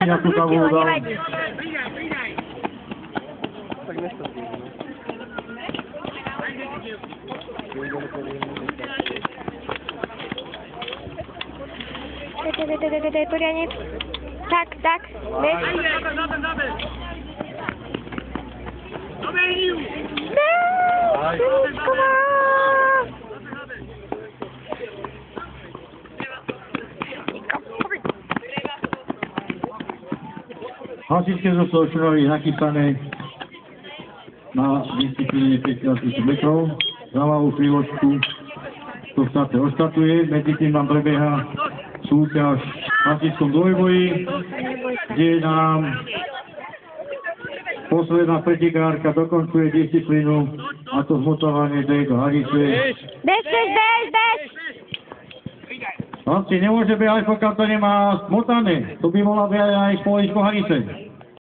na tú tabulu dal. Poriadne. Tak, tak. Vieš? Hasičské zo Šunovi nachystané na disciplíne 5000 metrov. Za ľavú príložku to v štáte odštartuje. Medzi tým nám prebieha súťaž v hasičskom dvojboji, kde nám posledná pretekárka dokončuje disciplínu, a to zmotovanie tejto hadice. Bež! Chlapci, nemôže behať, pokiaľ to nemá smotané. To by mohla behať aj z pohľadisko hadice.